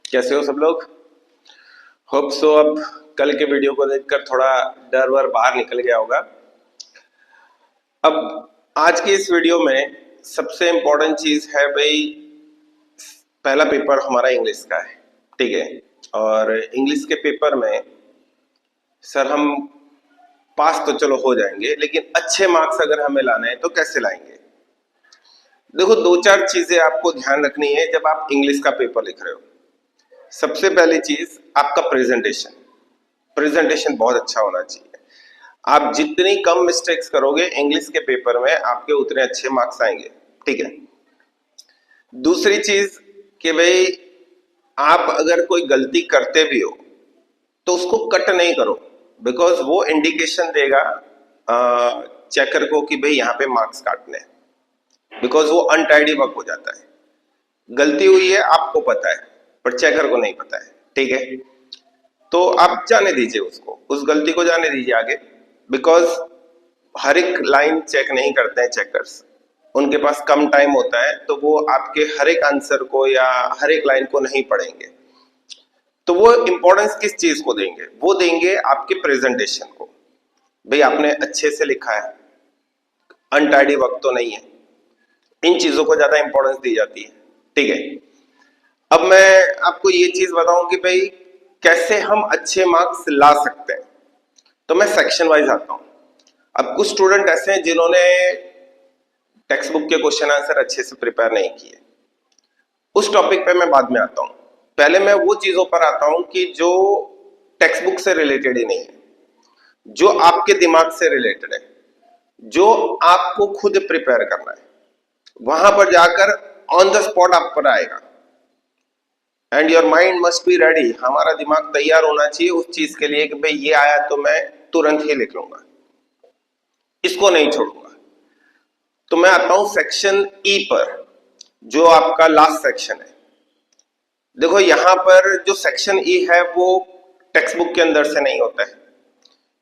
कैसे हो सब लोग। होप सो अब कल के वीडियो को देखकर थोड़ा डर वर बाहर निकल गया होगा। अब आज की इस वीडियो में सबसे इम्पोर्टेंट चीज है भाई, पहला पेपर हमारा इंग्लिश का है, ठीक है। और इंग्लिश के पेपर में सर हम पास तो चलो हो जाएंगे, लेकिन अच्छे मार्क्स अगर हमें लाने हैं तो कैसे लाएंगे। देखो, दो चार चीजें आपको ध्यान रखनी है जब आप इंग्लिश का पेपर लिख रहे हो। सबसे पहली चीज आपका प्रेजेंटेशन बहुत अच्छा होना चाहिए। आप जितनी कम मिस्टेक्स करोगे इंग्लिश के पेपर में आपके उतने अच्छे मार्क्स आएंगे, ठीक है। दूसरी चीज कि भाई आप अगर कोई गलती करते भी हो तो उसको कट नहीं करो, बिकॉज वो इंडिकेशन देगा चेकर को कि भाई यहाँ पे मार्क्स काटने, बिकॉज वो अनटाइडी वर्क हो जाता है। गलती हुई है आपको पता है पर चेकर को नहीं पता है, ठीक है। तो आप जाने दीजिए उसको, उस गलती को जाने दीजिए आगे, बिकॉज हर एक लाइन चेक नहीं करते हैं चेकर्स, उनके पास कम टाइम होता है तो वो आपके हर एक आंसर को या हर एक लाइन को नहीं पढ़ेंगे। तो वो इंपॉर्टेंस किस चीज को देंगे, वो देंगे आपके प्रेजेंटेशन को। भाई आपने अच्छे से लिखा है, अनटाइडी वर्क तो नहीं है, इन चीजों को ज्यादा इंपॉर्टेंस दी जाती है, ठीक है। अब मैं आपको ये चीज बताऊं कि भाई कैसे हम अच्छे मार्क्स ला सकते हैं, तो मैं सेक्शन वाइज आता हूं। अब कुछ स्टूडेंट ऐसे हैं जिन्होंने टेक्स्ट बुक के क्वेश्चन आंसर अच्छे से प्रिपेयर नहीं किए, उस टॉपिक पे मैं बाद में आता हूं। पहले मैं वो चीजों पर आता हूं कि जो टेक्स्ट बुक से रिलेटेड ही नहीं है, जो आपके दिमाग से रिलेटेड है, जो आपको खुद प्रिपेयर करना है। वहां पर जाकर ऑन द स्पॉट आप पर आएगा, and your mind must be ready. हमारा दिमाग तैयार होना चाहिए उस चीज के लिए कि भाई ये आया तो मैं तुरंत ही लिख लूंगा, इसको नहीं छोड़ूंगा। तो मैं आता हूं सेक्शन ई पर, जो आपका लास्ट सेक्शन है। देखो यहां पर जो सेक्शन ई है वो टेक्स्ट बुक के अंदर से नहीं होता है,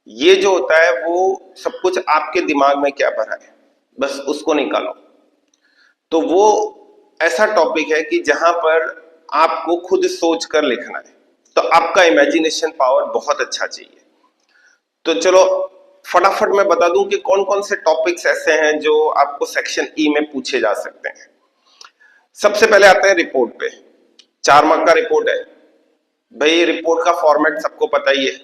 ये जो होता है वो सब कुछ आपके दिमाग में क्या भरा है बस उसको निकालो। तो वो ऐसा टॉपिक है कि जहां पर आपको खुद सोच कर लिखना है, तो आपका इमेजिनेशन पावर बहुत अच्छा चाहिए। तो चलो फटाफट मैं बता दूं कि कौन कौन से टॉपिक्स ऐसे हैं जो आपको सेक्शन ई में पूछे जा सकते हैं। सबसे पहले आते हैं रिपोर्ट पे। 4 मार्क का रिपोर्ट है। भाई रिपोर्ट का फॉर्मेट सबको पता ही है।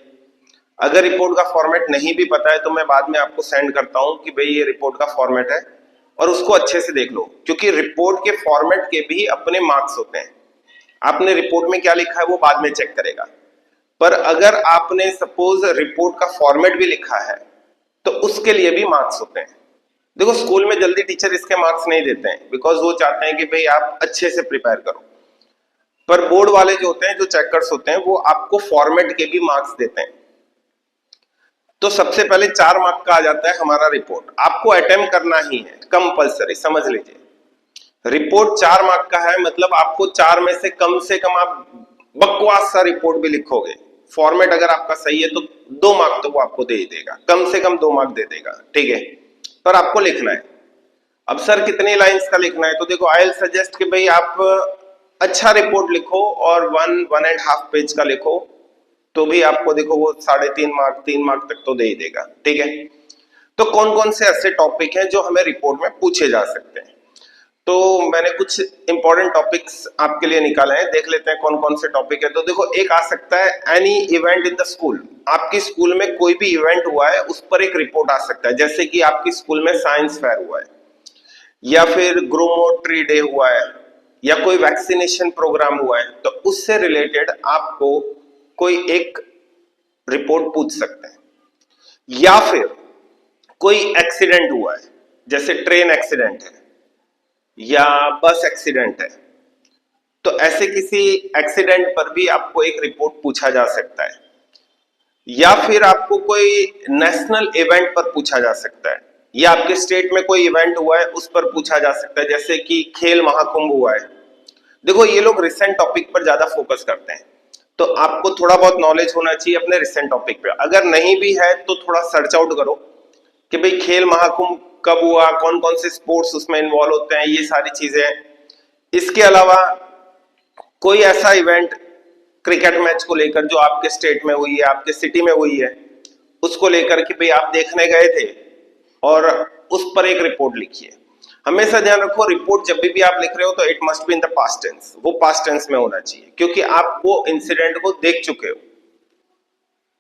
अगर रिपोर्ट का फॉर्मेट नहीं भी पता है तो मैं बाद में आपको सेंड करता हूं कि भाई ये रिपोर्ट का फॉर्मेट है और उसको अच्छे से देख लो, क्योंकि रिपोर्ट के फॉर्मेट के भी अपने मार्क्स होते हैं। आपने रिपोर्ट में क्या लिखा है वो बाद में चेक करेगा, पर अगर आपने सपोज रिपोर्ट का फॉर्मेट भी लिखा है तो उसके लिए भी मार्क्स होते हैं। देखो स्कूल में जल्दी टीचर इसके मार्क्स नहीं देते हैं, बिकॉज वो चाहते हैं कि भाई आप अच्छे से प्रिपेयर करो। पर बोर्ड वाले जो होते हैं, जो चेकर्स होते हैं, वो आपको फॉर्मेट के भी मार्क्स देते हैं। तो सबसे पहले 4 मार्क का आ जाता है हमारा रिपोर्ट। आपको अटेम्प्ट करना ही है, कंपलसरी, समझ लीजिए। रिपोर्ट 4 मार्क का है, मतलब आपको 4 में से कम आप बकवास सा रिपोर्ट भी लिखोगे, फॉर्मेट अगर आपका सही है तो 2 मार्क तो वो आपको दे ही देगा, कम से कम 2 मार्क दे देगा, ठीक है। पर आपको लिखना है। अब सर कितनी लाइंस का लिखना है, तो देखो आई विल सजेस्ट कि भाई आप अच्छा रिपोर्ट लिखो और 1.5 पेज का लिखो, तो भी आपको देखो वो 3.5 मार्क 3 मार्क तक तो दे ही देगा, ठीक है। तो कौन कौन से ऐसे टॉपिक हैं जो हमें रिपोर्ट में पूछे जा सकते हैं, तो मैंने कुछ इंपॉर्टेंट टॉपिक्स आपके लिए निकाले हैं, देख लेते हैं कौन कौन से टॉपिक है। तो देखो एक आ सकता है any event in the school. आपकी स्कूल में कोई भी इवेंट हुआ है उस पर एक रिपोर्ट आ सकता है, जैसे कि आपकी स्कूल में साइंस फेयर हुआ है, या फिर ग्रोमो ट्री डे हुआ है, या कोई वैक्सीनेशन प्रोग्राम हुआ है, तो उससे रिलेटेड आपको कोई एक रिपोर्ट पूछ सकते हैं। या फिर कोई एक्सीडेंट हुआ है, जैसे ट्रेन एक्सीडेंट है या बस एक्सीडेंट है, तो ऐसे किसी एक्सीडेंट पर भी आपको एक रिपोर्ट पूछा जा सकता है। या फिर आपको कोई नेशनल इवेंट पर पूछा जा सकता है, या आपके स्टेट में कोई इवेंट हुआ है उस पर पूछा जा सकता है, जैसे कि खेल महाकुंभ हुआ है। देखो ये लोग रिसेंट टॉपिक पर ज्यादा फोकस करते हैं, तो आपको थोड़ा बहुत नॉलेज होना चाहिए अपने रिसेंट टॉपिक पे। अगर नहीं भी है तो थोड़ा सर्च आउट करो कि भाई खेल महाकुंभ कब हुआ, कौन कौन से स्पोर्ट्स उसमें इन्वॉल्व होते हैं, ये सारी चीजें। इसके अलावा कोई ऐसा इवेंट क्रिकेट मैच को लेकर जो आपके स्टेट में हुई है, आपके सिटी में हुई है, उसको लेकर कि भाई आप देखने गए थे और उस पर एक रिपोर्ट लिखी है। हमेशा ध्यान रखो, रिपोर्ट जब भी आप लिख रहे हो तो it must be in the past tense, वो पास्ट टेंस में होना चाहिए, क्योंकि आप वो इंसिडेंट को देख चुके हो।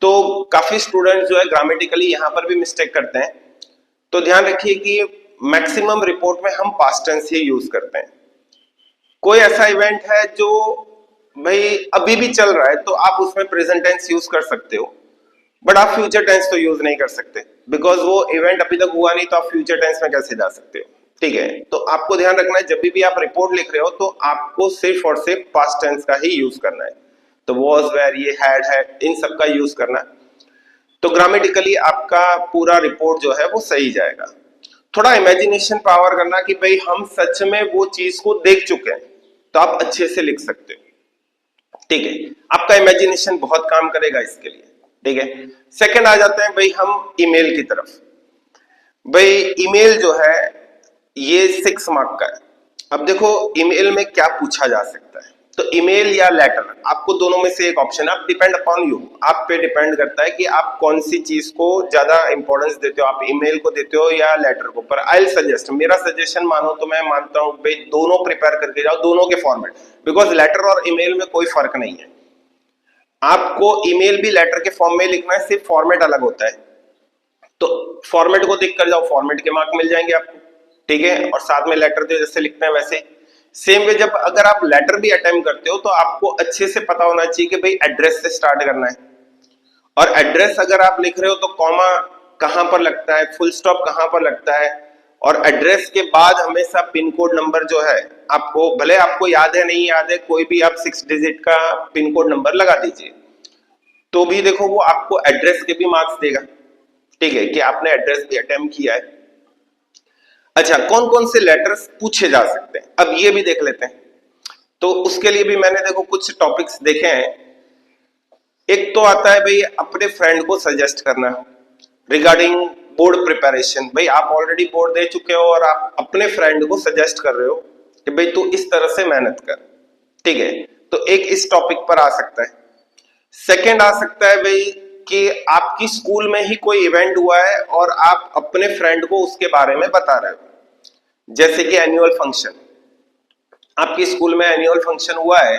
तो काफी स्टूडेंट्स जो है ग्रामेटिकली यहां पर भी मिस्टेक करते हैं, तो ध्यान रखिए कि मैक्सिमम रिपोर्ट में हम पास्ट टेंस ही यूज करते हैं। कोई ऐसा इवेंट है जो भाई अभी भी चल रहा है तो आप उसमें प्रेजेंट टेंस यूज कर सकते हो, बट आप फ्यूचर टेंस तो यूज नहीं कर सकते, बिकॉज वो इवेंट अभी तक हुआ नहीं, तो आप फ्यूचर टेंस में कैसे जा सकते हो। ठीक है, तो आपको ध्यान रखना है जब भी आप रिपोर्ट लिख रहे हो तो आपको सिर्फ और सिर्फ पास्ट टेंस का ही यूज करना है। तो वॉज, वेर, ये हैड है, इन सब का यूज करना है, तो ग्रामेटिकली आपका पूरा रिपोर्ट जो है वो सही जाएगा। थोड़ा इमेजिनेशन पावर करना कि भाई हम सच में वो चीज को देख चुके हैं, तो आप अच्छे से लिख सकते हो। ठीक है, आपका इमेजिनेशन बहुत काम करेगा इसके लिए। ठीक है, सेकंड आ जाते हैं भाई हम ईमेल की तरफ। भाई ईमेल जो है ये 6 मार्क का है। अब देखो ईमेल में क्या पूछा जा सकता है, तो ईमेल या लेटर, आपको दोनों में से एक ऑप्शन, आप डिपेंड अपॉन यू, आप पे डिपेंड करता है कि आप कौन सी चीज को ज्यादा इंपॉर्टेंस देते हो, आप ईमेल को देते हो या लेटर को। पर आई सजेस्ट, मेरा सजेशन मानो तो मैं मानता हूं भाई दोनों प्रिपेयर करके जाओ, दोनों के फॉर्मेट, बिकॉज लेटर और ईमेल में कोई फर्क नहीं है। आपको ईमेल भी लेटर के फॉर्म में लिखना है, सिर्फ फॉर्मेट अलग होता है। तो फॉर्मेट को देख कर जाओ, फॉर्मेट के मार्क मिल जाएंगे आपको। ठीक है, और साथ में लेटर जो जैसे लिखते हैं वैसे सेम वे, जब अगर आप लेटर भी अटेम्प्ट करते हो तो आपको अच्छे से पता होना चाहिए कि भाई एड्रेस से स्टार्ट करना है, और एड्रेस अगर आप लिख रहे हो तो कॉमा कहां पर लगता है, फुल स्टॉप कहां पर लगता है, और एड्रेस के बाद हमेशा पिन कोड नंबर जो है, आपको भले आपको याद है नहीं याद है, कोई भी आप 6 डिजिट का पिन कोड नंबर लगा दीजिए, तो भी देखो वो आपको एड्रेस के भी मार्क्स देगा। ठीक है, कि आपने एड्रेस भी अटेम्प्ट किया है। अच्छा, कौन कौन से लेटर्स पूछे जा सकते हैं, अब ये भी देख लेते हैं। तो उसके लिए भी मैंने देखो कुछ टॉपिक्स देखे हैं। एक तो आता है भाई अपने फ्रेंड को सजेस्ट करना रिगार्डिंग बोर्ड प्रिपरेशन। भाई आप ऑलरेडी बोर्ड दे चुके हो और आप अपने फ्रेंड को सजेस्ट कर रहे हो कि भाई तू इस तरह से मेहनत कर। ठीक है, तो एक इस टॉपिक पर आ सकता है। सेकंड आ सकता है भाई कि आपकी स्कूल में ही कोई इवेंट हुआ है और आप अपने फ्रेंड को उसके बारे में बता रहे हो, जैसे कि एनुअल फंक्शन, आपकी स्कूल में एनुअल फंक्शन हुआ है,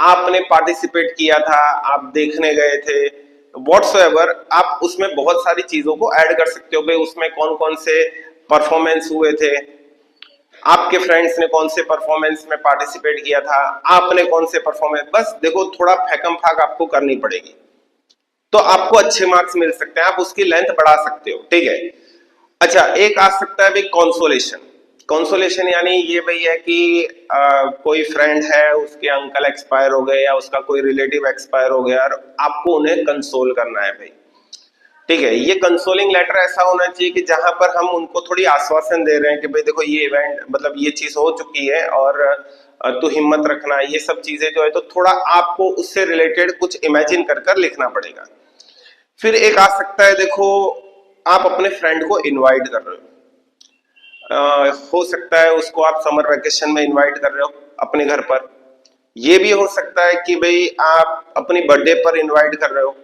आपने पार्टिसिपेट किया था, आप देखने गए थे, व्हाट्सएवर, आप उसमें बहुत सारी चीजों को ऐड कर सकते हो। भाई उसमें कौन कौन से परफॉर्मेंस हुए थे, आपके फ्रेंड्स ने कौन से परफॉर्मेंस में पार्टिसिपेट किया था, आपने कौन से परफॉर्मेंस, बस देखो थोड़ा फेकम फाक आपको करनी पड़ेगी, तो आपको अच्छे मार्क्स मिल सकते हैं, आप उसकी लेंथ बढ़ा सकते हो। ठीक है, अच्छा एक आ सकता है भाई कंसोलेशन। कंसोलेशन यानी ये भाई है कि कोई फ्रेंड है, उसके अंकल एक्सपायर हो गए या उसका कोई रिलेटिव एक्सपायर हो गया और आपको उन्हें कंसोल करना है भाई। ठीक है, ये कंसोलिंग लेटर ऐसा होना चाहिए कि जहां पर हम उनको थोड़ी आश्वासन दे रहे हैं कि भाई देखो ये इवेंट मतलब ये चीज हो चुकी है और तू हिम्मत रखना, ये सब चीजें जो है, तो थोड़ा आपको उससे रिलेटेड कुछ इमेजिन कर कर लिखना पड़ेगा। फिर एक आ सकता है, देखो आप अपने फ्रेंड को इनवाइट कर रहे हो, हो सकता है उसको आप समर वेकेशन में इनवाइट कर रहे हो अपने घर पर, ये भी हो सकता है कि भाई आप अपनी बर्थडे पर इनवाइट कर रहे हो।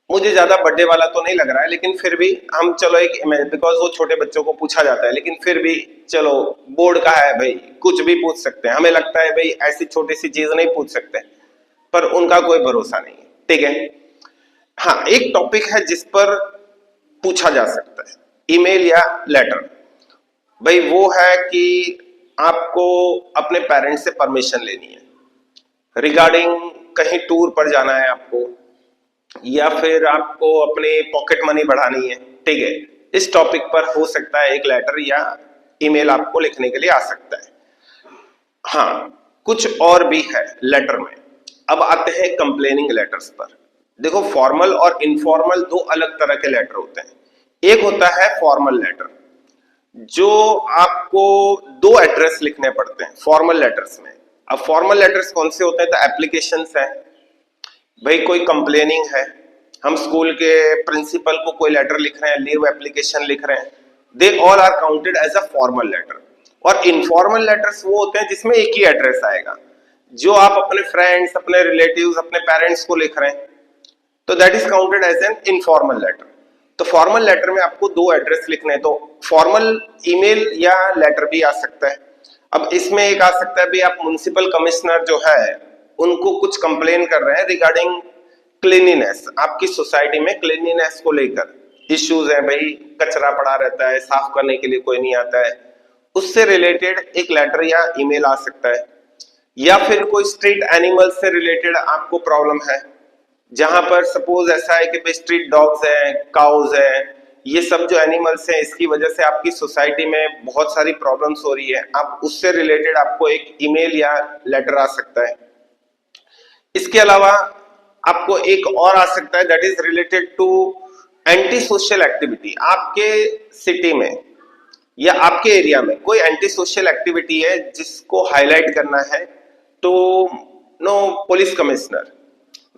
मुझे ज्यादा बर्थडे वाला तो नहीं लग रहा है, लेकिन फिर भी हम चलो एक इमेज, बिकॉज वो छोटे बच्चों को पूछा जाता है, लेकिन फिर भी चलो बोर्ड का है भाई, कुछ भी पूछ सकते हैं। हमें लगता है भाई ऐसी छोटी सी चीज नहीं पूछ सकते, पर उनका कोई भरोसा नहीं है। ठीक है, हाँ एक टॉपिक है जिस पर पूछा जा सकता है ईमेल या लेटर, भाई वो है कि आपको अपने पेरेंट्स से परमिशन लेनी है रिगार्डिंग कहीं टूर पर जाना है आपको, या फिर आपको अपने पॉकेट मनी बढ़ानी है। ठीक है, इस टॉपिक पर हो सकता है एक लेटर या ईमेल आपको लिखने के लिए आ सकता है। हाँ कुछ और भी है लेटर में। अब आते हैं कंप्लेनिंग लेटर्स पर। देखो फॉर्मल और इनफॉर्मल दो अलग तरह के लेटर होते हैं। एक होता है फॉर्मल लेटर, जो आपको 2 एड्रेस लिखने पड़ते हैं फॉर्मल लेटर्स में। अब फॉर्मल लेटर्स कौन से होते हैं, तो एप्लीकेशंस हैं, भाई कोई कंप्लेनिंग है, हम स्कूल के प्रिंसिपल को कोई लेटर लिख रहे हैं, लीव एप्लीकेशन लिख रहे हैं, they all are counted as a formal letter. और इनफॉर्मल लेटर्स वो होते हैं जिसमें एक ही एड्रेस आएगा, जो आप अपने फ्रेंड्स, अपने रिलेटिव्स, अपने पेरेंट्स को लिख रहे हैं, तो that is counted as an informal letter. तो फॉर्मल लेटर में आपको दो एड्रेस लिखने हैं, तो फॉर्मल ईमेल या लेटर भी आ सकता है। अब इसमें एक आ सकता है भाई आप म्युनिसिपल कमिश्नर जो है उनको कुछ कंप्लेन कर रहे हैं रिगार्डिंग क्लीनिनेस, आपकी सोसाइटी में क्लीनिनेस को लेकर इश्यूज है, भाई कचरा पड़ा रहता है, साफ करने के लिए कोई नहीं आता है, उससे रिलेटेड एक लेटर या ईमेल आ सकता है। या फिर कोई स्ट्रीट एनिमल से रिलेटेड आपको प्रॉब्लम है, जहां पर सपोज ऐसा है कि भाई स्ट्रीट डॉग्स हैं, काउज हैं, ये सब जो एनिमल्स हैं इसकी वजह से आपकी सोसाइटी में बहुत सारी प्रॉब्लम्स हो रही है, आप उससे रिलेटेड आपको एक ईमेल या लेटर आ सकता है। इसके अलावा आपको एक और आ सकता है that is related to anti social activity. आपके सिटी में या आपके एरिया में कोई एंटी सोशल एक्टिविटी है जिसको हाईलाइट करना है, तो नो पुलिस कमिश्नर,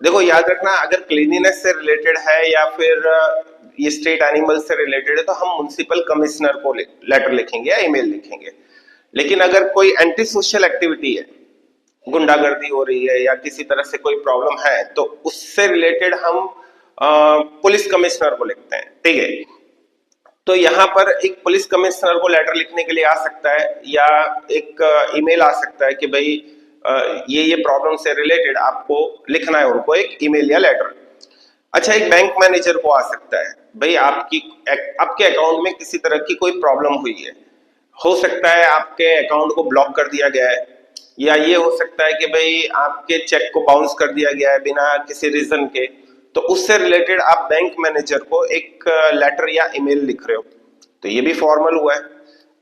देखो याद रखना अगर क्लीनिनेस से रिलेटेड है या फिर ये स्टेट एनिमल से रिलेटेड है तो हम म्युनिसिपल कमिश्नर को लेटर लिखेंगे या ईमेल लिखेंगे। लेकिन अगर कोई एंटी सोशल एक्टिविटी है, गुंडागर्दी हो रही है या किसी तरह से कोई प्रॉब्लम है, तो उससे रिलेटेड हम पुलिस कमिश्नर को लिखते हैं, ठीक है। तो यहाँ पर एक पुलिस कमिश्नर को लेटर लिखने के लिए आ सकता है या एक ईमेल आ सकता है कि भाई ये प्रॉब्लम से रिलेटेड आपको लिखना है उनको एक ईमेल या लेटर। अच्छा, एक बैंक मैनेजर को आ सकता है, भाई आपके अकाउंट में किसी तरह की कोई प्रॉब्लम हुई है, हो सकता है आपके अकाउंट को ब्लॉक कर दिया गया है, या ये हो सकता है कि भाई आपके चेक को बाउंस कर दिया गया है बिना किसी रीजन के, तो उससे रिलेटेड आप बैंक मैनेजर को एक लेटर या ईमेल लिख रहे हो, तो ये भी फॉर्मल हुआ है।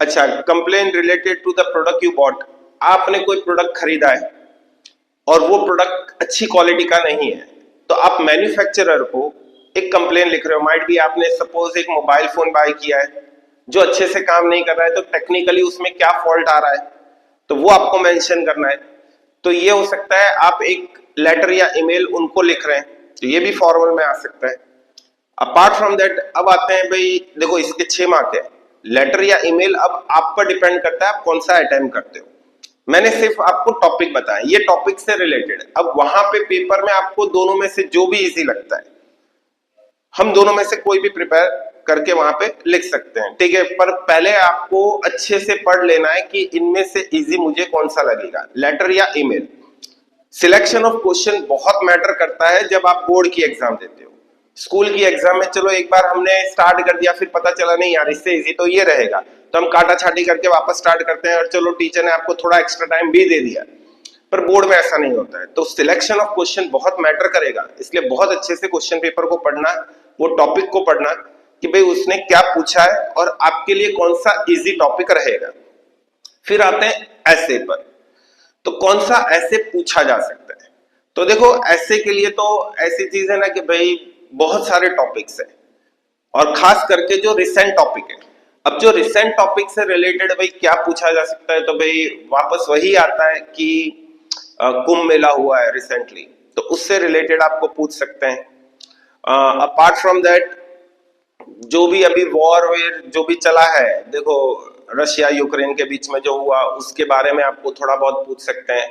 अच्छा, complain related to the product you bought, आपने कोई प्रोडक्ट खरीदा है और वो प्रोडक्ट अच्छी क्वालिटी का नहीं है, तो आप मैन्युफैक्चरर को एक कंप्लेन लिख रहे हो। माइट भी आपने सपोज एक मोबाइल फोन बाय किया है जो अच्छे से काम नहीं कर रहा है, तो टेक्निकली उसमें क्या फॉल्ट आ रहा है, तो वो आपको मेंशन करना है। तो ये हो सकता है आप एक लेटर या ईमेल उनको लिख रहे हैं, तो ये भी फॉर्मल में आ सकता है। अपार्ट फ्रॉम दैट अब आते हैं, भाई देखो इसके 6 मार्क है, लेटर या ईमेल अब आप पर डिपेंड करता है आप कौन सा अटेम्प्ट करते हो। मैंने सिर्फ आपको टॉपिक बताया, ये टॉपिक से रिलेटेड। अब वहां पे पेपर में आपको दोनों में से जो भी इजी लगता है, हम दोनों में से कोई भी प्रिपेयर करके वहां पे लिख सकते हैं, ठीक है। पर पहले आपको अच्छे से पढ़ लेना है कि इनमें से इजी मुझे कौन सा लगेगा, लेटर या ईमेल। सिलेक्शन ऑफ क्वेश्चन बहुत मैटर करता है जब आप बोर्ड की एग्जाम देते हो। स्कूल की एग्जाम में चलो एक बार हमने स्टार्ट कर दिया, फिर पता चला नहीं यार इससे इजी तो ये रहेगा, तो हम काटा छाटी करके वापस स्टार्ट करते हैं और चलो टीचर ने आपको थोड़ा एक्स्ट्रा टाइम भी दे दिया। पर बोर्ड में ऐसा नहीं होता है, तो सिलेक्शन ऑफ क्वेश्चन बहुत मैटर करेगा, इसलिए बहुत अच्छे से क्वेश्चन पेपर को पढ़ना, वो टॉपिक को पढ़ना कि भाई उसने क्या पूछा है और आपके लिए कौन सा इजी टॉपिक रहेगा। फिर आते हैं ऐसे पर, तो कौन सा ऐसे पूछा जा सकता है। तो देखो ऐसे के लिए तो ऐसी चीज है ना कि भाई बहुत सारे टॉपिक्स है, और खास करके जो रिसेंट टॉपिक है। अब जो रिसेंट टॉपिक से रिलेटेड भाई क्या पूछा जा सकता है, तो भाई वापस वही आता है कि कुंभ मेला हुआ है रिसेंटली, तो उससे रिलेटेड आपको पूछ सकते हैं। अपार्ट फ्रॉम दैट जो भी अभी वॉर जो भी चला है, देखो रशिया यूक्रेन के बीच में जो हुआ उसके बारे में आपको थोड़ा बहुत पूछ सकते हैं,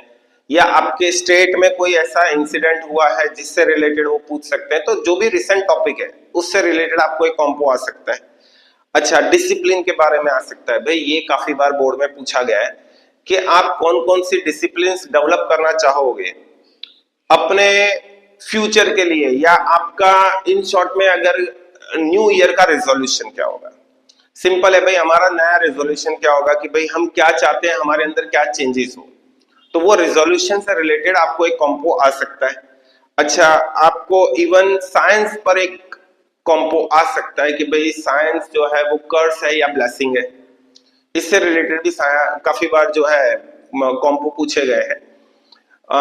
या आपके स्टेट में कोई ऐसा इंसिडेंट हुआ है जिससे रिलेटेड वो पूछ सकते हैं। तो जो भी रिसेंट टॉपिक है उससे रिलेटेड आपको एक कॉम्पो आ सकता है। अच्छा, डिसिप्लिन के बारे में आ सकता है, भाई ये काफी बार बोर्ड में पूछा गया है कि आप कौन कौन सी डिसिप्लिन डेवलप करना चाहोगे अपने फ्यूचर के लिए, या आपका इन शॉर्ट में अगर न्यू ईयर का रेजोल्यूशन क्या होगा। सिंपल है भाई, हमारा नया रेजोल्यूशन क्या होगा कि भाई हम क्या चाहते हैं, हमारे अंदर क्या चेंजेस हो, तो वो रेजोल्यूशन से रिलेटेड आपको एक कॉम्पो आ सकता है। अच्छा, आपको इवन साइंस पर एक कॉम्पो आ सकता है कि भाई साइंस जो है वो कर्स है या ब्लेसिंग है, इससे रिलेटेड भी काफी बार जो है कॉम्पो पूछे गए हैं।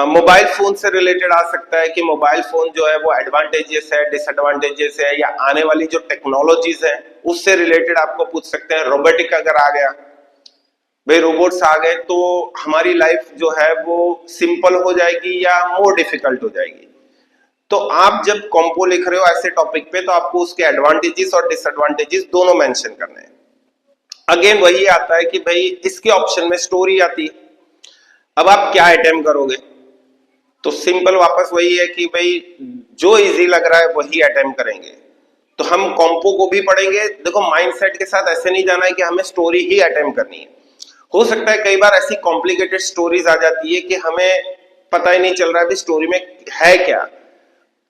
मोबाइल फोन से रिलेटेड आ सकता है कि मोबाइल फोन जो है वो एडवांटेजेस है, डिसएडवांटेजेस है, या आने वाली जो टेक्नोलॉजीज है उससे रिलेटेड आपको पूछ सकते हैं। रोबोटिक अगर आ गया, भाई रोबोट्स आ गए तो हमारी लाइफ जो है वो सिंपल हो जाएगी या मोर डिफिकल्ट हो जाएगी। तो आप जब कॉम्पो लिख रहे हो ऐसे टॉपिक पे, तो आपको उसके एडवांटेजेस और डिसएडवांटेजेस दोनों मेंशन करने हैं। अगेन वही आता है कि भाई इसके ऑप्शन में स्टोरी आती है। अब आप क्या अटेम्प्ट करोगे, तो सिंपल वापस वही है कि भाई जो इजी लग रहा है वही अटेम्प्ट करेंगे। तो हम कॉम्पो को भी पढ़ेंगे। देखो माइंडसेट के साथ ऐसे नहीं जाना है कि हमें स्टोरी ही अटेम्प्ट करनी है। हो सकता है कई बार ऐसी कॉम्प्लिकेटेड स्टोरीज आ जाती है कि हमें पता ही नहीं चल रहा है कि स्टोरी में है क्या,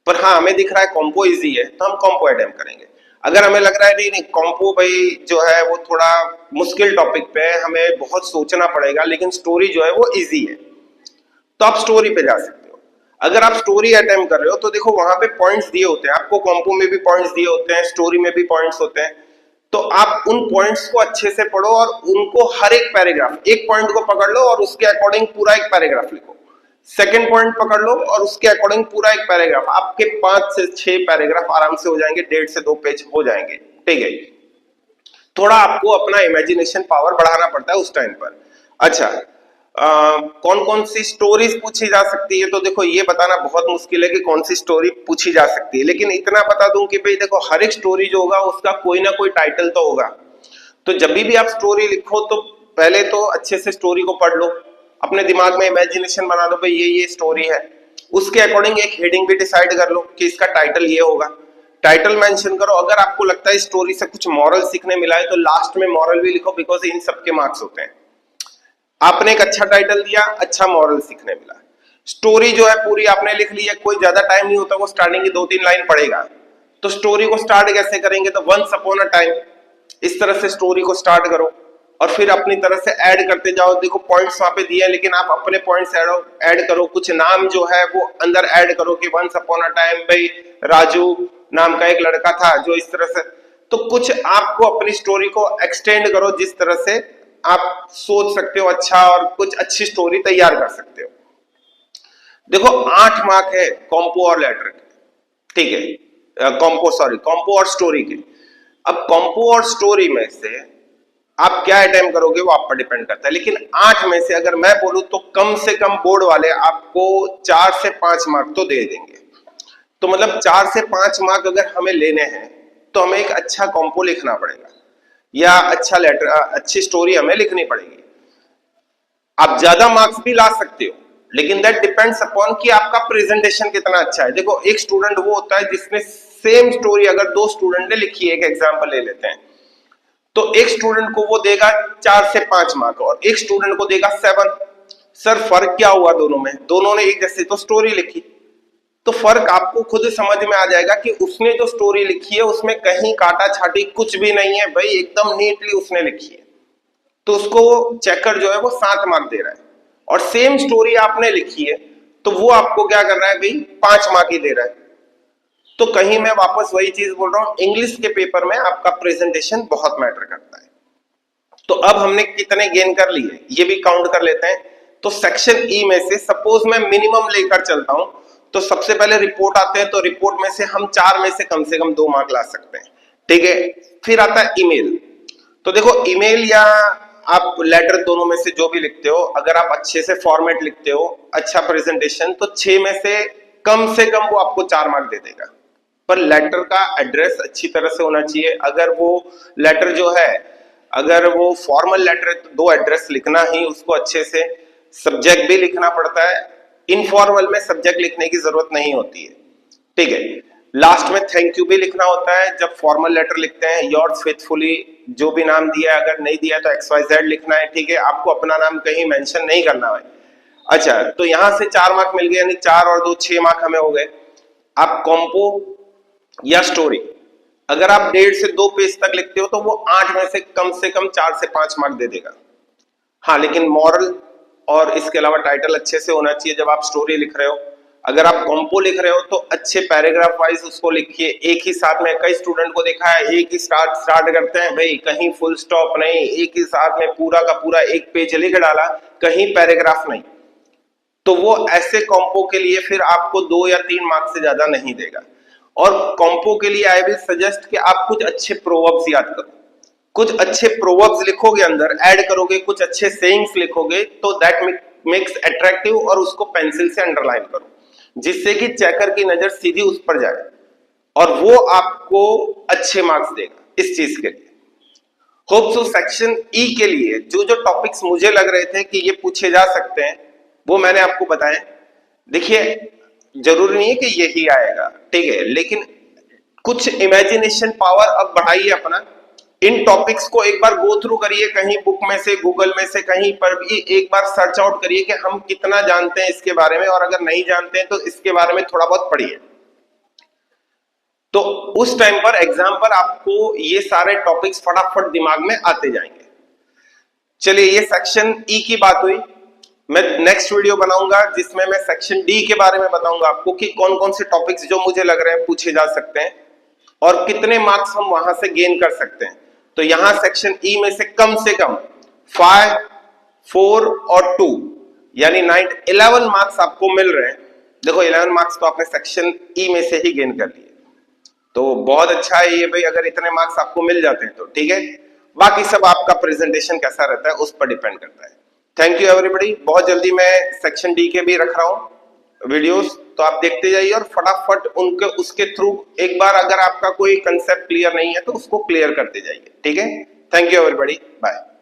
पर हाँ हमें दिख रहा है कॉम्पो इजी है तो हम कॉम्पो अटेम्प्ट करेंगे। अगर हमें लग रहा है नहीं नहीं कॉम्पो भाई जो है वो थोड़ा मुश्किल टॉपिक पे है, हमें बहुत सोचना पड़ेगा, लेकिन स्टोरी जो है वो इजी है, तो आप स्टोरी पे जा सकते हो। अगर आप स्टोरी अटेम्प्ट कर रहे हो तो देखो वहां पे पॉइंट्स दिए होते हैं आपको, कॉम्पो में भी पॉइंट्स दिए होते हैं, स्टोरी में भी पॉइंट्स होते हैं। तो आप उन पॉइंट्स को अच्छे से पढ़ो और उनको हर एक पैराग्राफ, एक पॉइंट को पकड़ लो और उसके अकॉर्डिंग पूरा एक पैराग्राफ लिखो, सेकंड पॉइंट पकड़ लो और उसके अकॉर्डिंग पूरा एक पैराग्राफ, आपके 5 से 6 पैराग्राफ आराम से हो जाएंगे, 1.5 से 2 पेज हो जाएंगे। ठीक है, थोड़ा आपको अपना इमेजिनेशन पावर बढ़ाना पड़ता है उस टाइम पर। अच्छा, कौन कौन सी स्टोरीज पूछी जा सकती है, तो देखो ये बताना बहुत मुश्किल है कि कौन सी स्टोरी पूछी जा सकती है, लेकिन इतना बता दूं कि भाई देखो हर एक स्टोरी जो होगा उसका कोई ना कोई टाइटल तो होगा। तो जब भी आप स्टोरी लिखो तो पहले तो अच्छे से स्टोरी को पढ़ लो, अपने दिमाग में इमेजिनेशन बना लो भाई ये स्टोरी है, उसके अकॉर्डिंग एक हेडिंग भी डिसाइड कर लो कि इसका टाइटल ये होगा, टाइटल मेंशन करो। अगर आपको लगता है स्टोरी से कुछ मॉरल सीखने मिला है तो लास्ट में मॉरल भी लिखो, बिकॉज इन सबके मार्क्स होते हैं। आपने एक अच्छा टाइटल दिया, अच्छा मॉरल सीखने मिला, स्टोरी जो है पूरी आपने लिख ली है, कोई ज्यादा टाइम नहीं होता, वो स्टार्टिंग की 2-3 लाइन पढ़ेगा। तो स्टोरी को स्टार्ट कैसे करेंगे, तो वंस अपॉन अ टाइम, इस तरह से स्टोरी को स्टार्ट करो और फिर अपनी तरह से ऐड करते जाओ। देखो पॉइंट्स वहां पे दिए हैं, लेकिन आप अपने पॉइंट्स ऐड करो, कुछ नाम जो है वो अंदर ऐड करो कि वंस अपॉन अ टाइम भाई राजू नाम का एक लड़का था जो इस तरह से। तो कुछ आपको अपनी स्टोरी को एक्सटेंड करो जिस तरह से आप सोच सकते हो अच्छा, और कुछ अच्छी स्टोरी तैयार कर सकते हो। देखो 8 मार्क है कॉम्पो और लेटर के, ठीक है, कॉम्पो और स्टोरी के। अब कॉम्पो और स्टोरी में से आप क्या अटेम्प्ट करोगे वो आप पर डिपेंड करता है, लेकिन 8 में से अगर मैं बोलूं तो कम से कम बोर्ड वाले आपको 4 से 5 मार्क तो दे देंगे। तो मतलब 4 से 5 मार्क अगर हमें लेने हैं तो हमें एक अच्छा कॉम्पो लिखना पड़ेगा या अच्छा लेटर, अच्छी स्टोरी हमें लिखनी पड़ेगी। आप ज्यादा मार्क्स भी ला सकते हो, लेकिन दैट डिपेंड्स अपॉन कि आपका प्रेजेंटेशन कितना अच्छा है। देखो एक स्टूडेंट वो होता है जिसने सेम स्टोरी अगर 2 स्टूडेंट ने लिखी है, एक एग्जांपल ले लेते हैं, तो एक स्टूडेंट को वो देगा 4 से 5 मार्क और एक स्टूडेंट को देगा 7। सर फर्क क्या हुआ दोनों में, दोनों ने एक जैसे तो स्टोरी लिखी, तो फर्क आपको खुद समझ में आ जाएगा कि उसने जो स्टोरी लिखी है उसमें कहीं काटा छाटी कुछ भी नहीं है भाई, एकदम नीटली उसने लिखी है, तो उसको चेकर जो है वो 7 मार्क दे रहा है। और सेम स्टोरी आपने लिखी है तो वो आपको क्या कर रहा है भाई, 5 मार्क ही दे रहा है। तो कहीं मैं वापस वही चीज बोल रहा हूं, इंग्लिश के पेपर में आपका प्रेजेंटेशन बहुत मैटर करता है। तो अब हमने कितने गेन कर लिए ये भी काउंट कर लेते हैं। तो सेक्शन ई में से सपोज मैं मिनिमम लेकर चलता हूं, तो सबसे पहले रिपोर्ट आते हैं, तो रिपोर्ट में से हम 4 में से कम 2 मार्क ला सकते हैं। ठीक है, फिर आता है ईमेल। तो देखो ईमेल या आप लेटर दोनों में से जो भी लिखते हो, अगर आप अच्छे से फॉर्मेट लिखते हो, अच्छा प्रेजेंटेशन, तो 6 में से कम वो आपको 4 मार्क दे देगा। पर लेटर का एड्रेस अच्छी तरह से होना चाहिए। अगर वो लेटर जो है अगर वो फॉर्मल लेटर है तो 2 एड्रेस लिखना ही उसको अच्छे से, सब्जेक्ट भी लिखना पड़ता है, इनफॉर्मल में सब्जेक्ट लिखने की जरूरत नहीं होती है। ठीक है, लास्ट में थैंक यू भी लिखना होता है जब फॉर्मल लेटर लिखते हैं, योर्स फेथफुली जो भी नाम दिया है, अगर नहीं दिया तो XYZ लिखना है। ठीक है, आपको अपना नाम कहीं मेंशन नहीं करना है। अच्छा, तो यहां से 4 मार्क मिल गए, यानी 4 और 2 6 मार्क हमें हो गए। आप कॉम्पो या स्टोरी अगर आप 1.5 से 2 पेज तक लिखते हो तो वो 8 में से कम 4 से 5 मार्क दे देगा। हाँ, लेकिन मॉरल और इसके अलावा टाइटल अच्छे से होना चाहिए जब आप स्टोरी लिख रहे हो। अगर आप कॉम्पो लिख रहे हो तो अच्छे पैराग्राफ वाइज उसको लिखिए, एक ही साथ में। कई स्टूडेंट को देखा है एक ही स्टार्ट करते हैं भाई, कहीं फुल स्टॉप नहीं, एक ही साथ में पूरा का पूरा एक पेज लिख डाला, कहीं पैराग्राफ नहीं। तो वो ऐसे कॉम्पो के लिए फिर आपको 2 या 3 मार्क्स से ज्यादा नहीं देगा। और कॉम्पो के लिए आई विल सजेस्ट कि आप कुछ अच्छे प्रोवर्ब्स याद करो, कुछ अच्छे प्रोवर्ब्स लिखोगे, अंदर ऐड करोगे, कुछ अच्छे सेइंग्स लिखोगे, तो दैट मेक्स अट्रैक्टिव, और उसको पेंसिल से अंडरलाइन करो जिससे कि चेकर की नजर सीधी उस पर जाए और वो आपको अच्छे मार्क्स देगा इस चीज के लिए। होप सो सेक्शन ई के लिए जो जो टॉपिक्स मुझे लग रहे थे कि ये पूछे जा सकते हैं वो मैंने आपको बताया। देखिए जरूरी नहीं है कि यही आएगा, ठीक है, लेकिन कुछ इमेजिनेशन पावर अब बढ़ाइए अपना, इन टॉपिक्स को एक बार गो थ्रू करिए, कहीं बुक में से, गूगल में से, कहीं पर भी एक बार सर्च आउट करिए कि हम कितना जानते हैं इसके बारे में, और अगर नहीं जानते हैं तो इसके बारे में थोड़ा बहुत पढ़िए। तो उस टाइम पर एग्जाम पर आपको ये सारे टॉपिक्स फटाफट दिमाग में आते जाएंगे। चलिए ये सेक्शन ई की बात हुई। मैं नेक्स्ट वीडियो बनाऊंगा जिसमें मैं सेक्शन डी के बारे में बताऊंगा आपको कि कौन कौन से टॉपिक्स जो मुझे लग रहे हैं पूछे जा सकते हैं और कितने मार्क्स हम वहां से गेन कर सकते हैं। तो यहां सेक्शन ई में से कम 5, 4 और 2 यानी 11 मार्क्स आपको मिल रहे हैं। देखो 11 मार्क्स तो आपने सेक्शन ई में से ही गेन कर लिए, तो बहुत अच्छा है ये भाई, अगर इतने मार्क्स आपको मिल जाते हैं तो ठीक है। बाकी सब आपका प्रेजेंटेशन कैसा रहता है उस पर डिपेंड करता है। Thank you everybody. बहुत जल्दी मैं सेक्शन डी के भी रख रहा हूँ वीडियोस, तो आप देखते जाइए और फटाफट उनके उसके थ्रू एक बार अगर आपका कोई कंसेप्ट क्लियर नहीं है तो उसको क्लियर करते जाइए, ठीक है। Thank you everybody, bye.